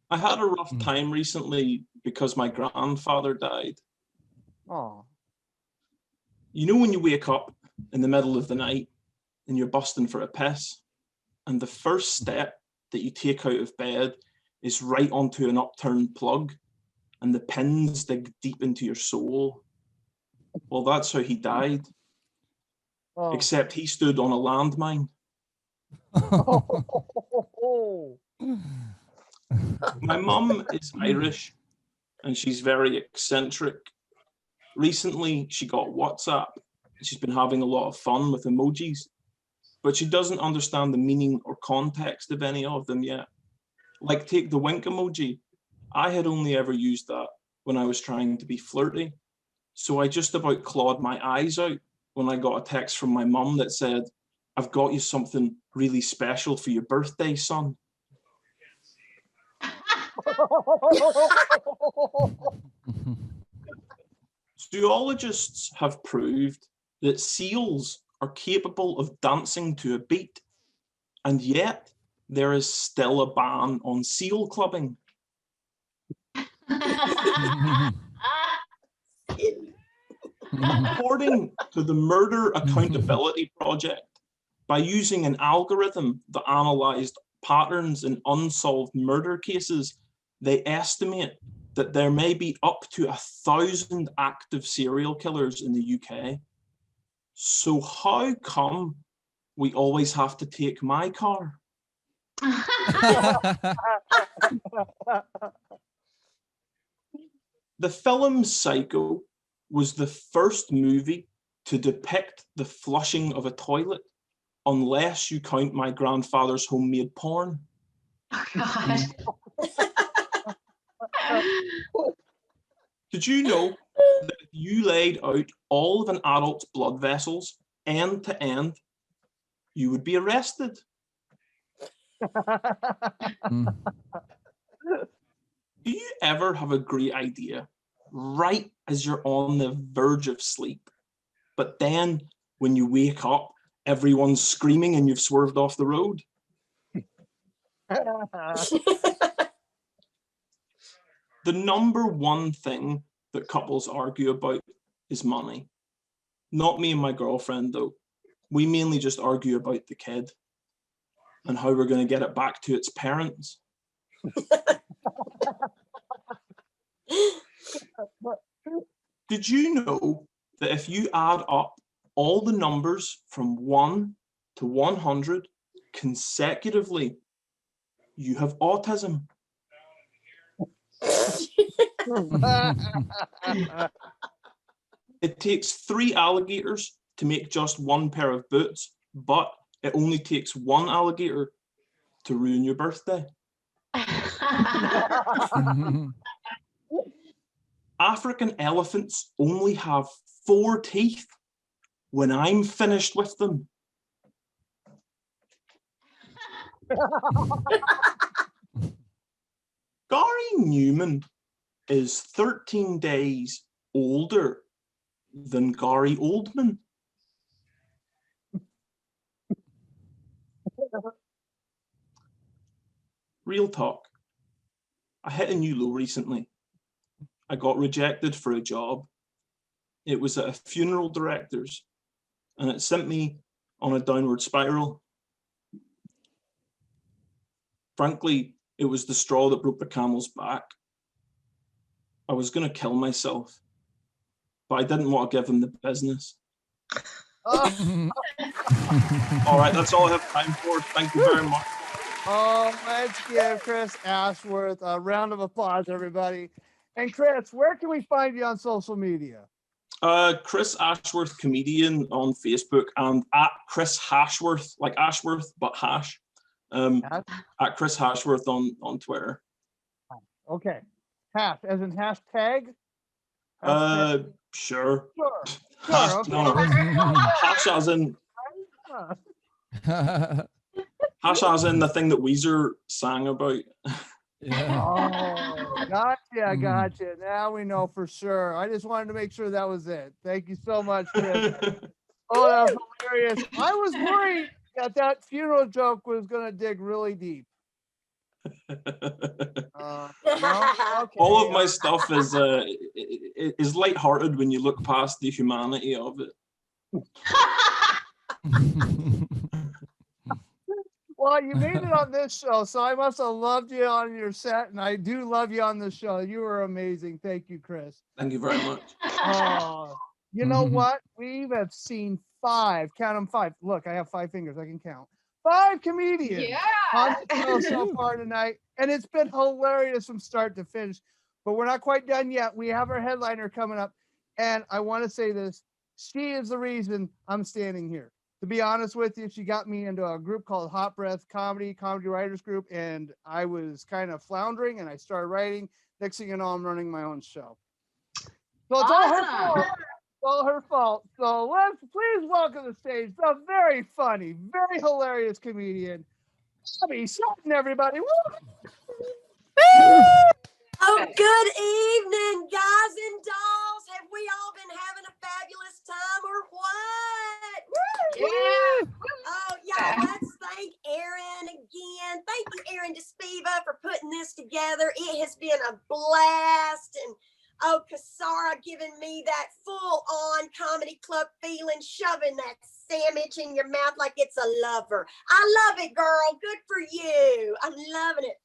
I had a rough time recently because my grandfather died. Oh. You know when you wake up in the middle of the night and you're busting for a piss, and the first step that you take out of bed is right onto an upturned plug, and the pins dig deep into your soul? Well, that's how he died. Oh. Except he stood on a landmine. My mum is Irish, and she's very eccentric. Recently, she got WhatsApp. She's been having a lot of fun with emojis, but she doesn't understand the meaning or context of any of them yet. Like, take the wink emoji. I had only ever used that when I was trying to be flirty. So I just about clawed my eyes out when I got a text from my mum that said, "I've got you something really special for your birthday, son." Zoologists have proved that seals are capable of dancing to a beat, and yet there is still a ban on seal clubbing. According to the Murder Accountability Project, by using an algorithm that analyzed patterns in unsolved murder cases, they estimate that there may be up to 1,000 active serial killers in the UK. So how come we always have to take my car? The film Psycho was the first movie to depict the flushing of a toilet, unless you count my grandfather's homemade porn. Oh, God. Did you know that if you laid out all of an adult's blood vessels end to end, you would be arrested? Mm. Do you ever have a great idea right as you're on the verge of sleep, but then when you wake up, everyone's screaming and you've swerved off the road? The number one thing that couples argue about is money. Not me and my girlfriend, though. We mainly just argue about the kid and how we're going to get it back to its parents. Did you know that if you add up all the numbers from 1 to 100 consecutively, you have autism? It takes 3 alligators to make just 1 pair of boots, but it only takes 1 alligator to ruin your birthday. African elephants only have 4 teeth when I'm finished with them. Gary Newman is 13 days older than Gary Oldman. Real talk. I hit a new low recently. I got rejected for a job. It was at a funeral director's, and it sent me on a downward spiral. Frankly, it was the straw that broke the camel's back. I was going to kill myself, but I didn't want to give him the business. All right, that's all I have time for. Thank you very much. Oh, let's give Chris Ashworth a round of applause, everybody. And Chris, where can we find you on social media? Chris Ashworth Comedian on Facebook, and at Chris Hashworth, like Ashworth, but hash. At Chris Hashworth on Twitter. Okay. Hash, as in hashtag? Sure. Sure. Hash, Okay. no. Hash as in hash as in the thing that Weezer sang about. Yeah. Oh, gotcha. Now we know for sure. I just wanted to make sure that was it. Thank you so much, Chris. Oh, that was hilarious. I was worried that funeral joke was going to dig really deep. No? Okay. All of my stuff is lighthearted when you look past the humanity of it. Well, you made it on this show, so I must have loved you on your set, and I do love you on the show. You were amazing. Thank you, Chris. Thank you very much. You know what? We have seen 5, count them 5. Look, I have 5 fingers. I can count. 5 comedians on the show so far tonight, and it's been hilarious from start to finish. But we're not quite done yet. We have our headliner coming up, and I want to say this. She is the reason I'm standing here. To be honest with you, she got me into a group called Hot Breath Comedy Writers Group, and I was kind of floundering, and I started writing. Next thing you know, I'm running my own show. So it's all her fault. It's all her fault. So let's please welcome to the stage the very funny, very hilarious comedian, Bobby Sutton, everybody. Oh, good evening, guys and dolls. Have we all been having a fabulous time or what? Woo! Yeah. Oh, y'all, let's thank Aaron again. Thank you, Aaron DeSpiva, for putting this together. It has been a blast. And oh, Casara giving me that full-on comedy club feeling, shoving that sandwich in your mouth like it's a lover. I love it, girl. Good for you. I'm loving it.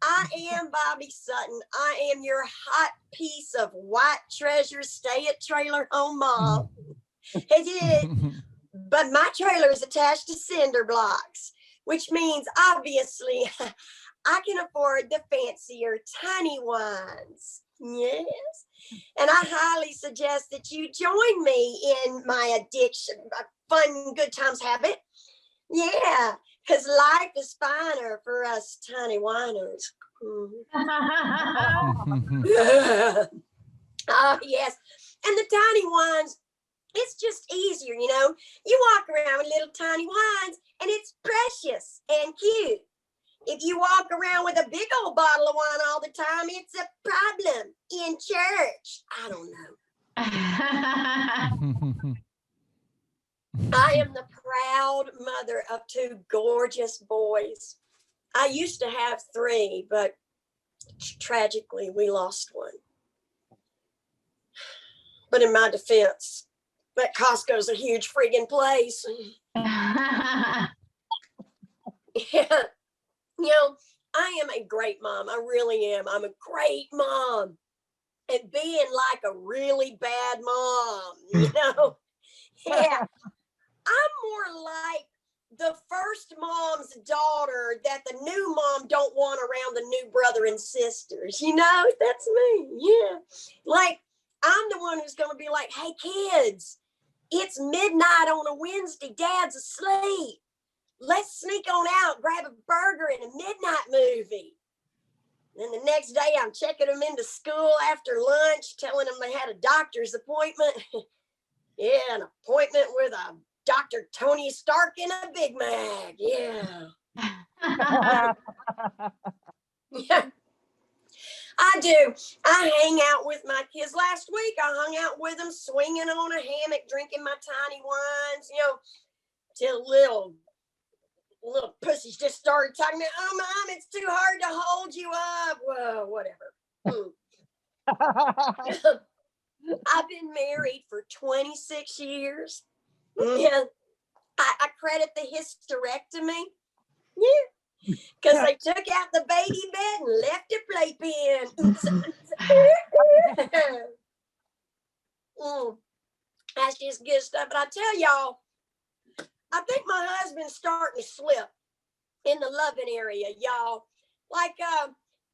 I am Bobby Sutton. I am your hot piece of white treasure stay at trailer home mom. It is. But my trailer is attached to cinder blocks, which means obviously I can afford the fancier tiny ones. Yes. And I highly suggest that you join me in my addiction, fun, good times habit. Yeah, because life is finer for us tiny whiners. Oh, yes. And the tiny wines, it's just easier, you know. You walk around with little tiny wines and it's precious and cute. If you walk around with a big old bottle of wine all the time, it's a problem in church. I don't know. I am the proud mother of 2 gorgeous boys. I used to have 3, but tragically we lost one. But in my defense, that Costco's a huge friggin' place. Yeah. You know, I am a great mom. I really am. I'm a great mom at being like a really bad mom, you know? Yeah. I'm more like the first mom's daughter that the new mom don't want around the new brother and sisters. You know, that's me. Yeah. Like, I'm the one who's going to be like, hey, kids, it's midnight on a Wednesday. Dad's asleep. Let's sneak on out, grab a burger and a midnight movie. Then the next day, I'm checking them into school after lunch, telling them they had a doctor's appointment. Yeah, an appointment with a Dr. Tony Stark in a Big Mac. Yeah. Yeah. I do. I hang out with my kids. Last week, I hung out with them, swinging on a hammock, drinking my tiny wines, you know, till little pussies just started talking to me. Oh, Mom, it's too hard to hold you up. Well, whatever. I've been married for 26 years. Yeah. I credit the hysterectomy. Yeah. Because they took out the baby bed and left the playpen. That's just good stuff. But I tell y'all, I think my husband's starting to slip in the loving area, y'all. Like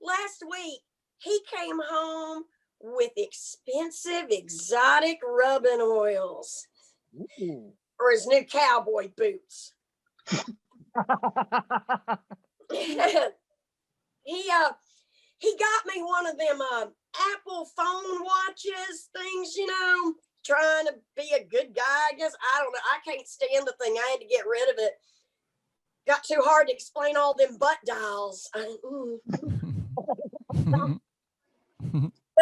last week, he came home with expensive, exotic rubbing oils for his new cowboy boots. He got me one of them Apple phone watches things, you know, trying to be a good guy. I guess, I don't know. I can't stand the thing. I had to get rid of it. Got too hard to explain all them butt dials. But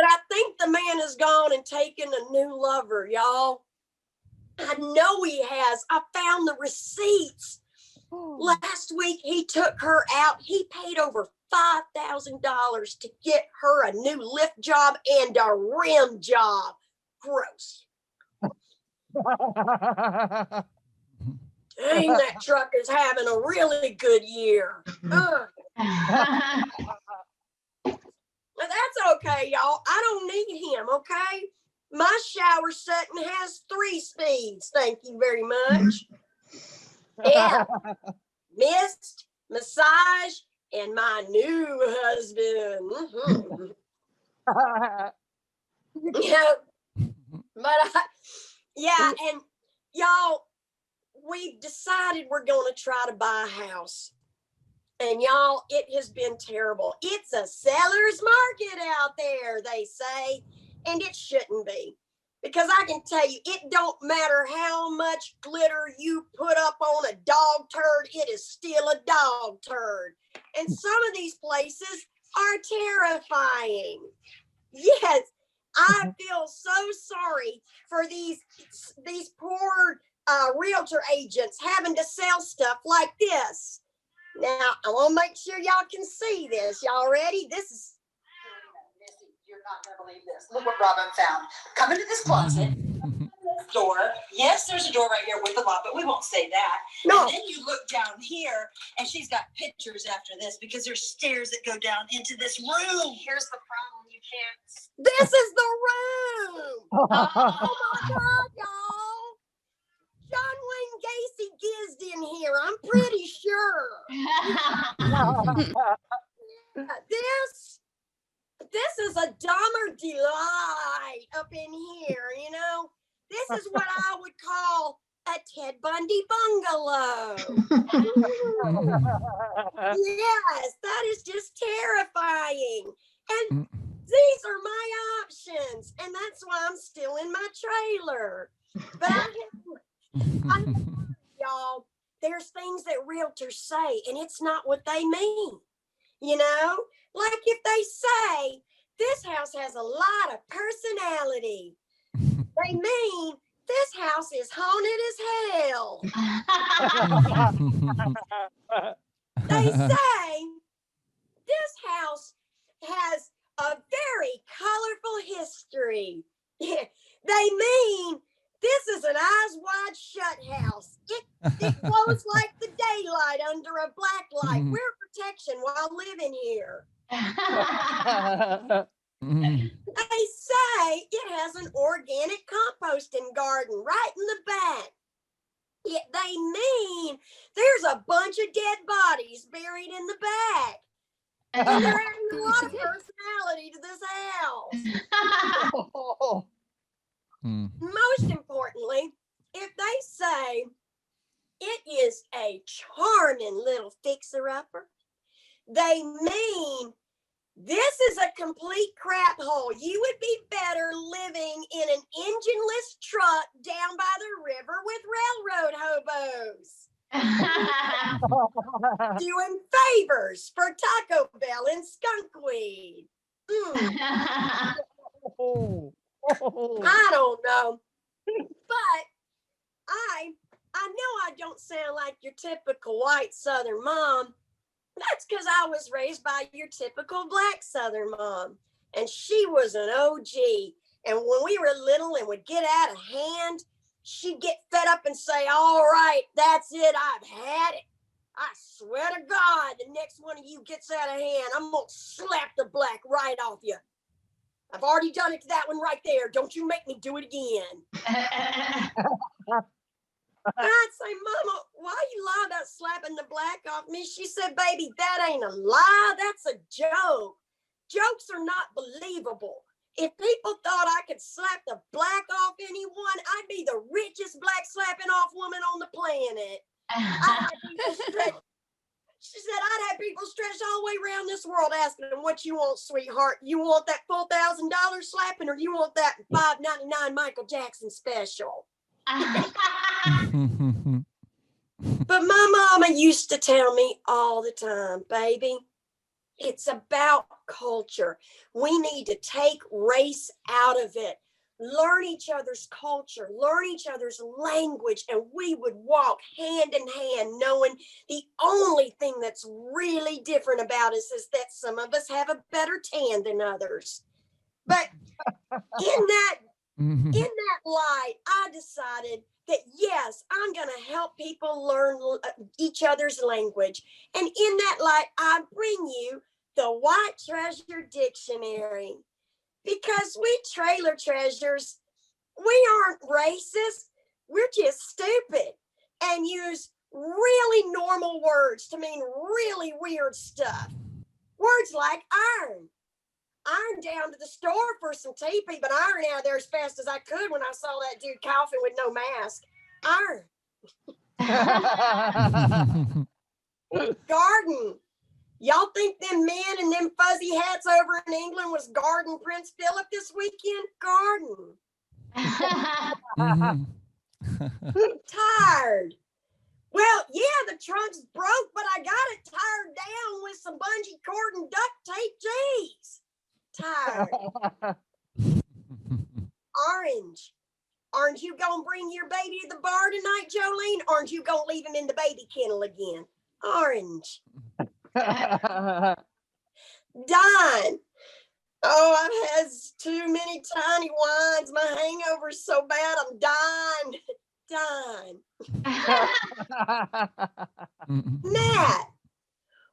I think the man has gone and taken a new lover, y'all. I know he has. I found the receipts. Last week, he took her out. He paid over $5,000 to get her a new lift job and a rim job. Gross. Dang, that truck is having a really good year. But that's okay, y'all. I don't need him, okay? My shower Sutton has 3 speeds. Thank you very much. Yeah. Mist, massage, and my new husband. Yeah. But yeah, and y'all, we've decided we're going to try to buy a house. And y'all, it has been terrible. It's a seller's market out there, they say, and it shouldn't be. Because I can tell you, it don't matter how much glitter you put up on a dog turd, it is still a dog turd. And some of these places are terrifying. Yes, I feel so sorry for these poor realtor agents having to sell stuff like this. Now, I want to make sure y'all can see this. Y'all ready? This is... You're not going to believe this. Look what Robin found. Come into this closet. door. Yes, there's a door right here with a lock, but we won't say that. No. And then you look down here, and she's got pictures after this because there's stairs that go down into this room. Here's the problem: you can't. This is the room. Oh my God, y'all! John Wayne Gacy gizzed in here. I'm pretty sure. This is a Dahmer delight up in here, you know. This is what I would call a Ted Bundy bungalow. Yes, that is just terrifying. And these are my options, and that's why I'm still in my trailer. But y'all, there's things that realtors say, and it's not what they mean. You know, like if they say this house has a lot of personality, they mean this house is haunted as hell. They say this house has a very colorful history. They mean this is an eyes wide shut house. It glows like the daylight under a black light. We're protection while living here. They say it has an organic composting garden right in the back. They mean there's a bunch of dead bodies buried in the back. And they're adding a lot of personality to this house. Most importantly, if they say it is a charming little fixer-upper, they mean this is a complete crap hole. You would be better living in an engineless truck down by the river with railroad hobos. Doing favors for Taco Bell and Skunkweed. I don't know. But I know I don't sound like your typical white Southern mom. That's because I was raised by your typical black Southern mom. And she was an OG. And when we were little and would get out of hand, she'd get fed up and say, all right, that's it. I've had it. I swear to God, the next one of you gets out of hand, I'm going to slap the black right off you. I've already done it to that one right there. Don't you make me do it again. And I'd say, Mama, why you lie about slapping the black off me? She said, baby, that ain't a lie. That's a joke. Jokes are not believable. If people thought I could slap the black off anyone, I'd be the richest black slapping off woman on the planet. She said, I'd have people stretched all the way around this world asking them, what you want, sweetheart? You want that $4,000 slapping, or you want that $5.99 Michael Jackson special? But my mama used to tell me all the time, baby, it's about culture. We need to take race out of it. Learn each other's culture, learn each other's language, and we would walk hand in hand knowing the only thing that's really different about us is that some of us have a better tan than others. But in that light, I decided that yes, I'm going to help people learn each other's language. And in that light, I bring you the White Treasure Dictionary. Because we trailer treasures, we aren't racist. We're just stupid and use really normal words to mean really weird stuff. Words like iron. Iron down to the store for some TP, but iron out of there as fast as I could when I saw that dude coughing with no mask. Iron. Garden. Y'all think them men in them fuzzy hats over in England was guarding Prince Philip this weekend? Garden. Tired. Well, yeah, the trunk's broke, but I got it tired down with some bungee cord and duct tape. Jeez. Tired. Orange. Aren't you gonna bring your baby to the bar tonight, Jolene? Aren't you gonna leave him in the baby kennel again? Orange. Done. Oh, I've had too many tiny wines. My hangover's so bad, I'm dying. Nat,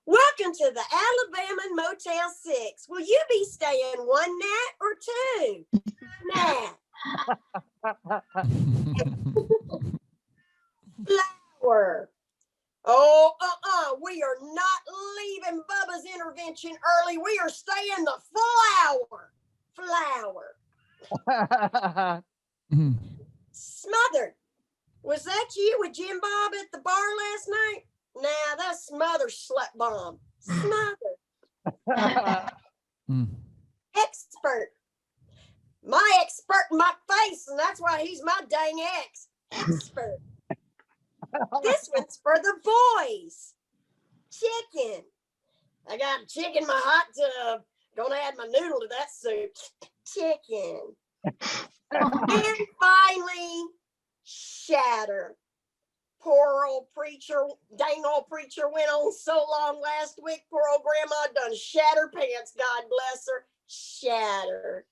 welcome to the Alabama Motel 6. Will you be staying one night or two? Nat. Flower. Oh, we are not leaving Bubba's intervention early. We are staying the full hour. Flower. Smothered. Was that you with Jim Bob at the bar last night? Nah, that's Smother slut bomb. Smothered. Expert. My expert in my face, and that's why he's my dang ex. Expert. This one's for the boys. Chicken. I got chicken in my hot tub. Gonna add my noodle to that soup. Chicken. And finally, shatter. Poor old preacher, dang old preacher went on so long last week. Poor old grandma done shatter pants. God bless her. Shatter.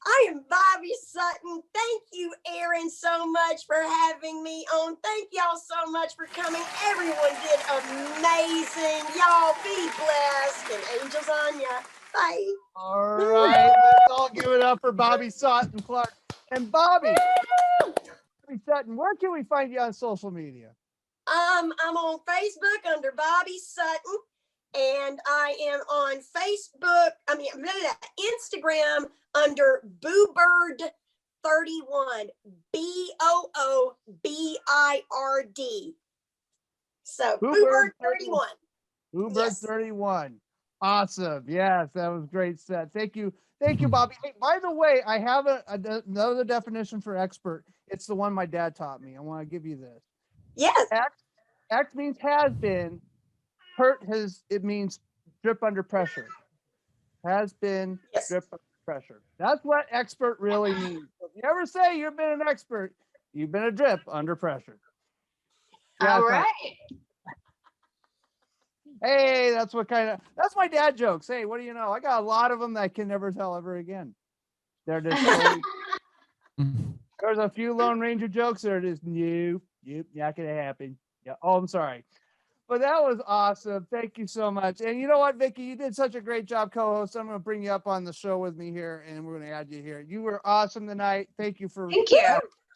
I am Bobby Sutton. Thank you, Aaron, so much for having me on. Thank y'all so much for coming. Everyone did amazing. Y'all be blessed and angels on ya. Bye. All right, let's all give it up for Bobby Sutton Clark. And Bobby Sutton, where can we find you on social media? I'm on Facebook under Bobby Sutton. And I am on Instagram under Boobird31, BOOBIRD. So Boobird31. Boobird31. Awesome. Yes, that was great set. Thank you, Bobby. Hey, by the way, I have another definition for expert. It's the one my dad taught me. I want to give you this. Yes. X means has been. Hurt it means drip under pressure. Has been, yes. Drip under pressure. That's what expert really means. So if you ever say you've been an expert, you've been a drip under pressure. Yeah, all right. Hey, that's my dad jokes. Hey, what do you know? I got a lot of them that I can never tell ever again. They're just totally, there's a few Lone Ranger jokes that are just nope, not gonna happen. Yeah. Oh, I'm sorry. But that was awesome. Thank you so much. And you know what, Vickie? You did such a great job co-host. I'm going to bring you up on the show with me here, and we're going to add you here. You were awesome tonight. Thank you for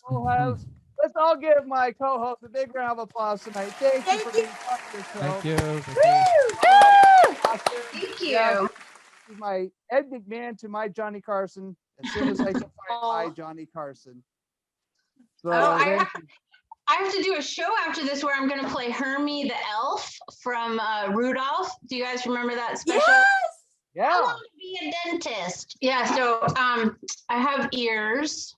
co-host. Let's all give my co-host a big round of applause tonight. Thank you for being part of this show. Thank you. Thank you. Yeah, my Ed McMahon to my Johnny Carson. As soon as I can find my Johnny Carson. So I have to do a show after this where I'm going to play Hermie the elf from Rudolph. Do you guys remember that special? Yes! Yeah. I want to be a dentist. Yeah, so I have ears.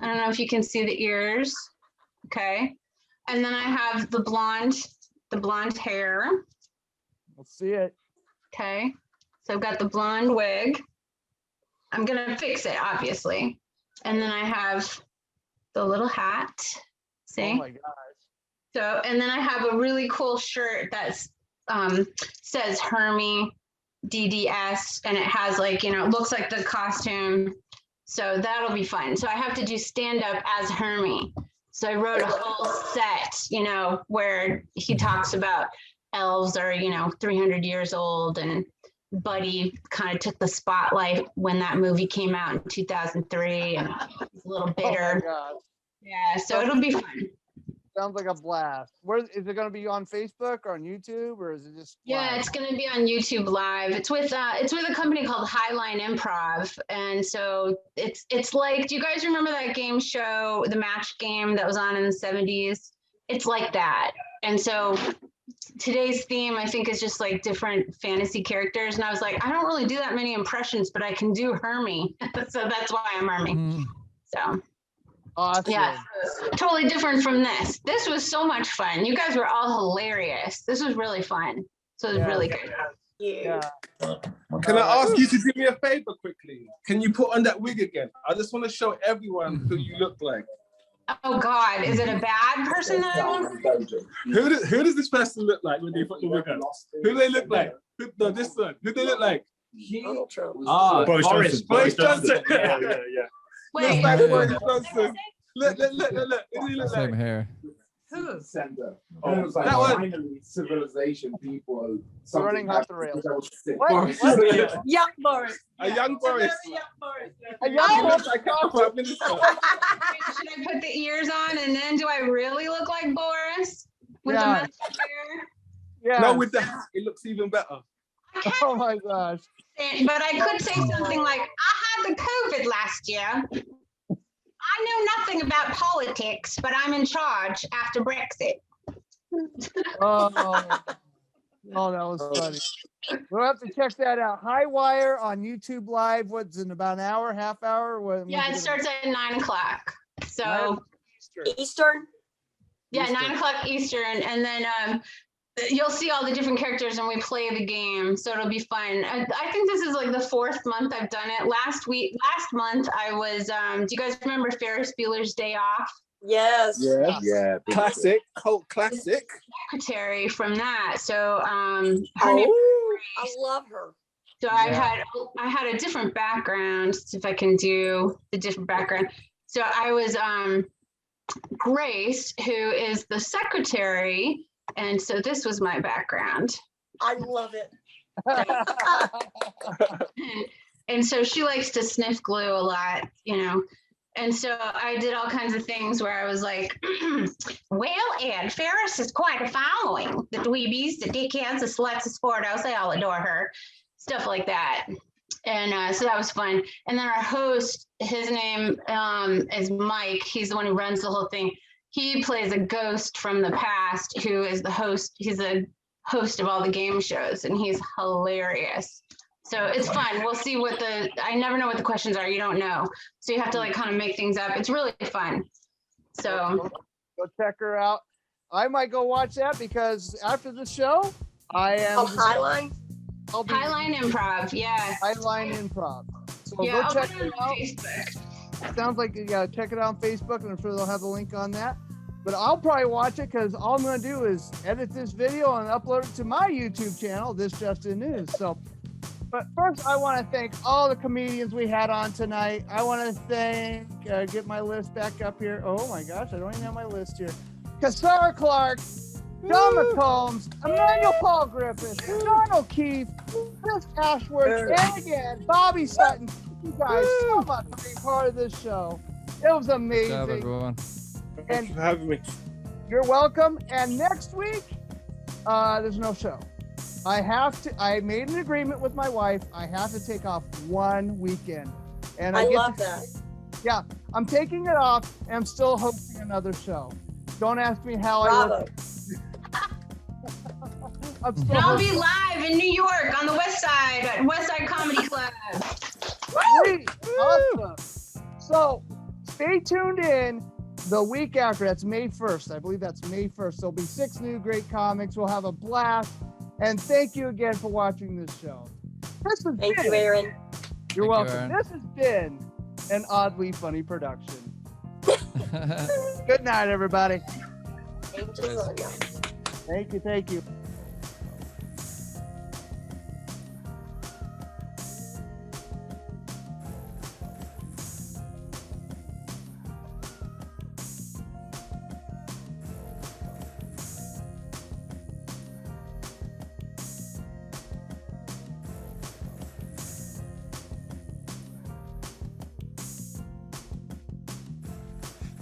I don't know if you can see the ears. Okay. And then I have the blonde hair. Let's see it. Okay. So I've got the blonde wig. I'm going to fix it, obviously. And then I have the little hat. See? Oh my gosh. So, and then I have a really cool shirt that's says Hermie DDS, and it has it looks like the costume. So that'll be fun. So I have to do stand up as Hermie. So I wrote a whole set, where he talks about elves are, 300 years old, and Buddy kind of took the spotlight when that movie came out in 2003, and he's a little bitter. Oh, yeah, so it'll be fun. Sounds like a blast. Where is it going to be, on Facebook or on YouTube, or is it just live? Yeah, it's going to be on YouTube Live. It's with a company called Highline Improv, and so it's like, do you guys remember that game show, the Match Game that was on in the 70s? It's like that. And so today's theme, I think, is just like different fantasy characters, and I was like, I don't really do that many impressions, but I can do Hermie, so that's why I'm Hermie. So. Awesome. Yeah, totally different from this. This was so much fun. You guys were all hilarious. This was really fun. So it was really good. Yeah. Can I ask you to do me a favor quickly? Can you put on that wig again? I just want to show everyone who you look like. Oh God, is it a bad person then? Who does this person look like when they put the wig on? Who do they look like? This one. Who do they look like? Donald Trump. Boris Johnson. Boris Johnson. Yeah. Wait, Looks like Boris Johnson. Look. Same here. Center. Oh, It was like that one. finally civilization people. We're running off the rails. What? Young Boris. A young Boris. Young Boris. A He young looks like a prime minister. should I put the ears on and then do I really look like Boris? With the Yeah. mustache hair? Yeah. No, with the hat, it looks even better. Oh my gosh. But I could say something like, I had the COVID last year. I know nothing about politics, but I'm in charge after Brexit. Oh, that was funny. We'll have to check that out. High Wire on YouTube Live. What's in about an hour, half hour? Yeah, it starts at 9 o'clock. So Eastern. yeah, 9 o'clock Eastern, and then you'll see all the different characters, and we play the game, so it'll be fun. I think this is like the 4th month I've done it. Last month I was. Do you guys remember Ferris Bueller's Day Off? Yes. Yeah. Classic. Cult classic. Secretary from that. So her name. I love her. So I had a different background. See if I can do the different background. So I was Grace, who is the secretary, and so this was my background. I love it. And so she likes to sniff glue a lot, you know. And so I did all kinds of things where I was like, well, Ed, Ferris has quite a following. The dweebies, the dickheads, the sluts, the sportos, they all adore her. Stuff like that. And so that was fun. And then our host, his name is Mike. He's the one who runs the whole thing. He plays a ghost from the past who is the host. He's a host of all the game shows, and he's hilarious. So it's fun. We'll see I never know what the questions are. You don't know. So you have to like kind of make things up. It's really fun. So go check her out. I might go watch that because after the show, I am. Highline. Highline Improv. Yeah. Highline Improv. So Yeah, go I'll check put it it on out. Facebook. Sounds like you gotta check it out on Facebook, and I'm sure they'll have the link on that. But I'll probably watch it because all I'm gonna do is edit this video and upload it to my YouTube channel, This Just In News. So, but first, I want to thank all the comedians we had on tonight. I want to thank, get my list back up here. Oh my gosh, I don't even have my list here. Casara Clark, John McCombs, Emmanuel Paul Griffith, John O'Keefe, Chris Ashworth, and again, Bobby Sutton. Thank you guys so much for being part of this show. It was amazing. Good job, everyone. Thank you for having me. You're welcome. And next week, there's no show. I made an agreement with my wife. I have to take off one weekend. And I love that. Yeah, I'm taking it off and I'm still hosting another show. Don't ask me how Bravo. I work. I'm still And I'll be hosting. live in New York on the West Side at West Side Comedy Club. Sweet. Awesome. So stay tuned in the week after. That's May 1st. I believe that's May 1st. There'll be 6 new great comics. We'll have a blast. And thank you again for watching this show. Thank you, Aaron. You're Thank you, welcome. Aaron. This has been an oddly funny production. Good night, everybody. Angels on you. Thank you. Thank you.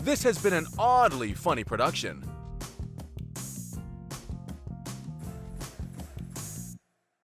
This has been an oddly funny production.